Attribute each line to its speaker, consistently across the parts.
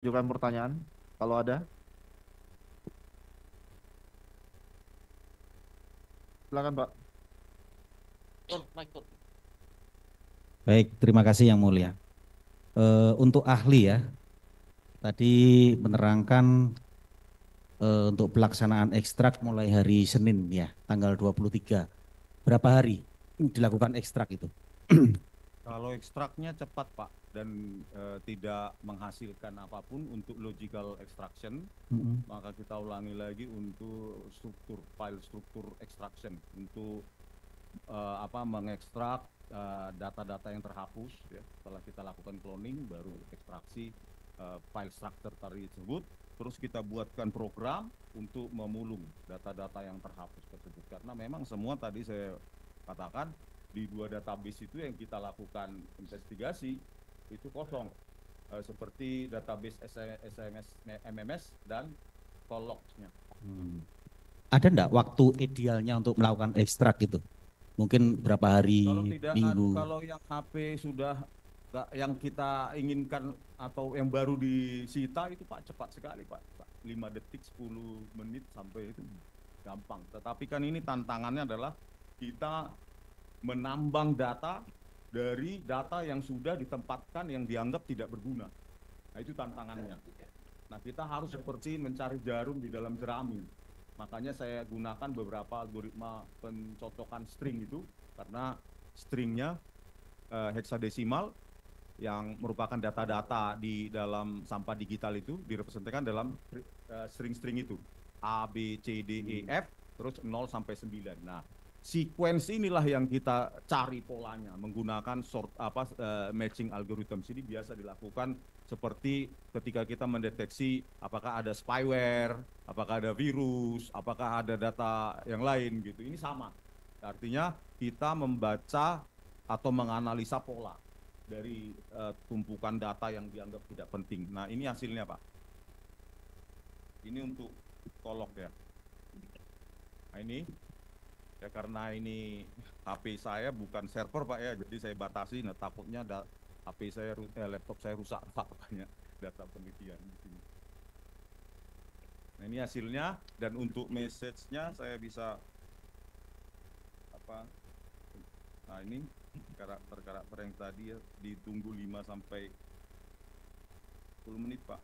Speaker 1: Ajukan pertanyaan kalau ada. Silakan, Pak.
Speaker 2: Baik, terima kasih Yang Mulia. Untuk ahli ya, tadi menerangkan untuk pelaksanaan ekstrak mulai hari Senin ya, tanggal 23. Berapa hari dilakukan ekstrak itu?
Speaker 3: Kalau ekstraknya cepat Pak dan tidak menghasilkan apapun untuk logical extraction, maka kita ulangi lagi untuk file struktur extraction untuk mengekstrak data-data yang terhapus ya. Setelah kita lakukan cloning baru ekstraksi file structure tadi tersebut, terus kita buatkan program untuk memulung data-data yang terhapus tersebut, karena memang semua tadi saya katakan di dua database itu yang kita lakukan investigasi itu kosong, seperti database SMS, MMS dan Tolox-nya.
Speaker 2: Ada enggak waktu idealnya untuk melakukan ekstrak itu? Mungkin berapa hari,
Speaker 3: Kalau tidak,
Speaker 2: minggu?
Speaker 3: kalau yang HP sudah yang kita inginkan atau yang baru disita itu Pak cepat sekali Pak, 5 detik 10 menit sampai itu gampang. Tetapi kan ini tantangannya adalah kita menambang data dari data yang sudah ditempatkan yang dianggap tidak berguna. Nah itu tantangannya. Nah kita harus seperti mencari jarum di dalam jerami. Makanya saya gunakan beberapa algoritma pencocokan string itu, karena stringnya heksadesimal yang merupakan data-data di dalam sampah digital itu direpresentasikan dalam string-string itu A, B, C, D, E, F terus 0 sampai 9. Nah, sequence inilah yang kita cari polanya menggunakan matching algorithm. Ini biasa dilakukan seperti ketika kita mendeteksi apakah ada spyware, apakah ada virus, apakah ada data yang lain gitu. Ini sama. Artinya kita membaca atau menganalisa pola dari tumpukan data yang dianggap tidak penting. Nah, ini hasilnya, Pak. Ini untuk kolok ya. Nah, ini ya karena ini HP saya bukan server Pak ya, jadi saya batasi. Nah, takutnya HP saya, laptop saya rusak Pak, banyak data penelitian di sini. Nah, ini hasilnya, dan untuk message-nya saya bisa apa? Nah, ini karakter-karakter yang tadi ya ditunggu 5 sampai 10 menit Pak.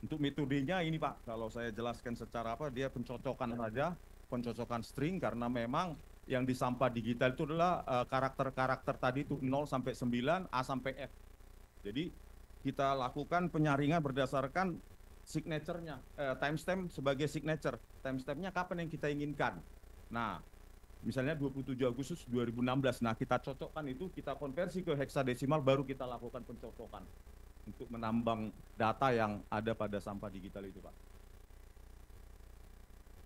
Speaker 3: Untuk metodenya ini Pak, kalau saya jelaskan secara apa, dia pencocokan saja, pencocokan string, karena memang yang di sampah digital itu adalah karakter-karakter tadi itu 0 sampai 9, A sampai F. Jadi kita lakukan penyaringan berdasarkan signature-nya, timestamp sebagai signature. Timestamp-nya kapan yang kita inginkan. Nah, misalnya 27 Agustus 2016. Nah, kita cocokkan itu, kita konversi ke heksadesimal, baru kita lakukan pencocokan untuk menambang data yang ada pada sampah digital itu, Pak.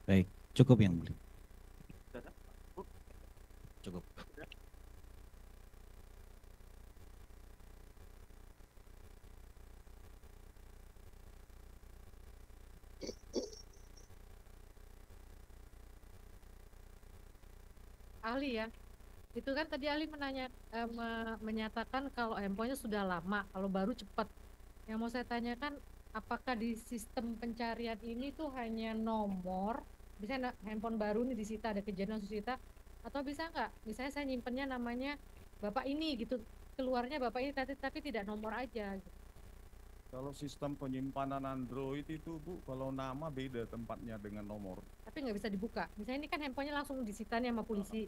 Speaker 2: Baik, cukup Yang Mulia. Cukup.
Speaker 4: Ahli ya, itu kan tadi ahli menyatakan kalau handphonenya sudah lama, kalau baru cepat. Yang mau saya tanyakan, apakah di sistem pencarian ini tuh hanya nomor, misalnya handphone baru nih disita, ada kejadian disita, atau bisa nggak, misalnya saya nyimpennya namanya bapak ini gitu, keluarnya bapak ini tapi tidak nomor aja gitu.
Speaker 3: Kalau sistem penyimpanan Android itu Bu, kalau nama beda tempatnya dengan nomor.
Speaker 4: Tapi nggak bisa dibuka. Misalnya ini kan handphonenya langsung disita nih sama polisi.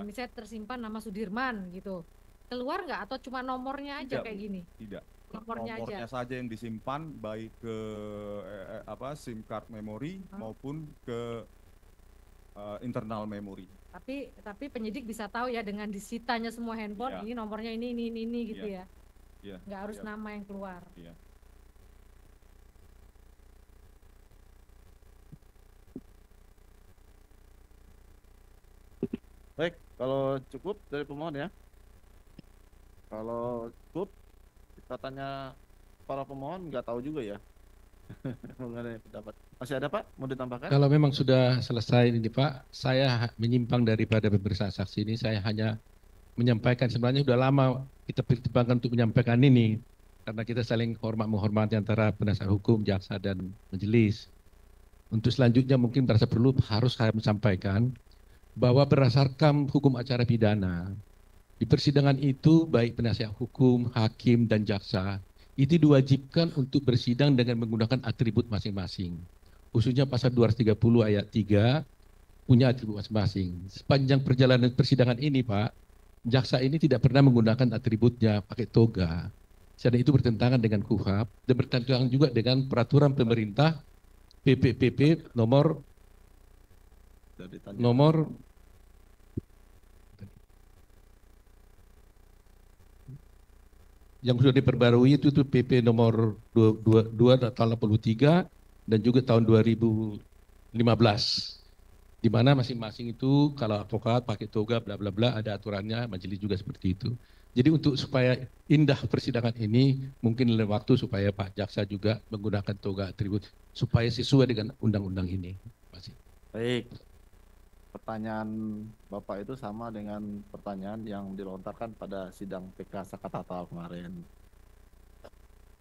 Speaker 4: Misalnya tersimpan nama Sudirman gitu. Keluar nggak atau cuma nomornya aja
Speaker 3: Tidak,
Speaker 4: kayak
Speaker 3: Bu.
Speaker 4: gini?
Speaker 3: Tidak.
Speaker 4: Nomornya
Speaker 3: Nomornya
Speaker 4: aja.
Speaker 3: saja yang disimpan, baik ke SIM card memori maupun ke internal memori.
Speaker 4: Tapi penyidik bisa tahu ya dengan disitanya semua handphone,
Speaker 3: Ya.
Speaker 4: ini nomornya ini gitu ya.
Speaker 3: Ya.
Speaker 4: Nggak harus nama yang keluar.
Speaker 3: Ya.
Speaker 1: Baik, kalau cukup dari pemohon ya. Kalau cukup, kita tanya para pemohon, nggak tahu juga ya mengenai pendapat. Masih ada Pak? Mau ditambahkan?
Speaker 5: Kalau memang sudah selesai ini Pak, saya menyimpang daripada pemeriksaan saksi ini, saya hanya menyampaikan sebenarnya sudah lama kita pertimbangkan untuk menyampaikan ini. karena kita saling hormat menghormati antara penasihat hukum, jaksa dan majelis. Untuk selanjutnya mungkin merasa perlu harus saya sampaikan bahwa berdasarkan hukum acara pidana, di persidangan itu baik penasihat hukum, hakim dan jaksa itu diwajibkan untuk bersidang dengan menggunakan atribut masing-masing. Khususnya pasal 230 ayat 3 punya atribut masing-masing. Sepanjang perjalanan persidangan ini, Pak, jaksa ini tidak pernah menggunakan atributnya pakai toga. Dan itu bertentangan dengan KUHP dan bertentangan juga dengan peraturan pemerintah PPPP nomor yang sudah diperbarui itu PP nomor 22 tahun 83 dan juga tahun 2015, di mana masing-masing itu kalau advokat pakai toga bla bla bla ada aturannya, majelis juga seperti itu. Jadi untuk supaya indah persidangan ini mungkin dalam waktu supaya Pak Jaksa juga menggunakan toga atribut supaya sesuai dengan undang-undang ini. Terima kasih.
Speaker 1: Baik. Pertanyaan Bapak itu sama dengan pertanyaan yang dilontarkan pada sidang PK Sakatata kemarin.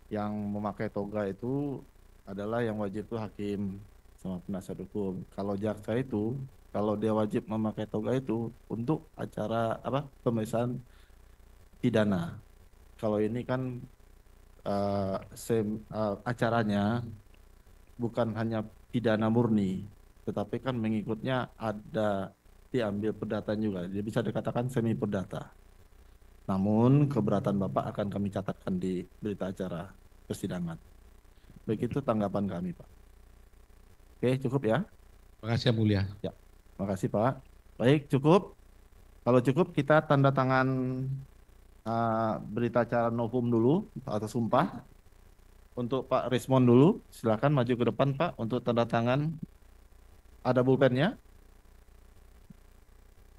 Speaker 1: Yang memakai toga itu adalah yang wajib itu hakim sama penasihat hukum. Kalau jaksa itu, kalau dia wajib memakai toga itu untuk acara pemeriksaan pidana. Kalau ini kan acaranya bukan hanya pidana murni, tetapi kan mengikutnya ada diambil perdataan juga. Jadi bisa dikatakan semi perdata. Namun keberatan Bapak akan kami catatkan di berita acara persidangan. Begitu tanggapan kami, Pak. Oke, cukup ya?
Speaker 5: Terima kasih, Yang Mulia.
Speaker 1: Ya, makasih Pak. Baik, cukup. Kalau cukup kita tanda tangan berita acara novum dulu atau sumpah. Untuk Pak Rismon dulu, silakan maju ke depan Pak untuk tanda tangan. Ada pulpennya?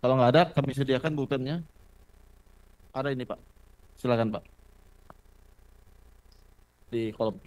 Speaker 1: Kalau nggak ada, kami sediakan pulpennya. Ada ini Pak. Silakan Pak. Di kolom.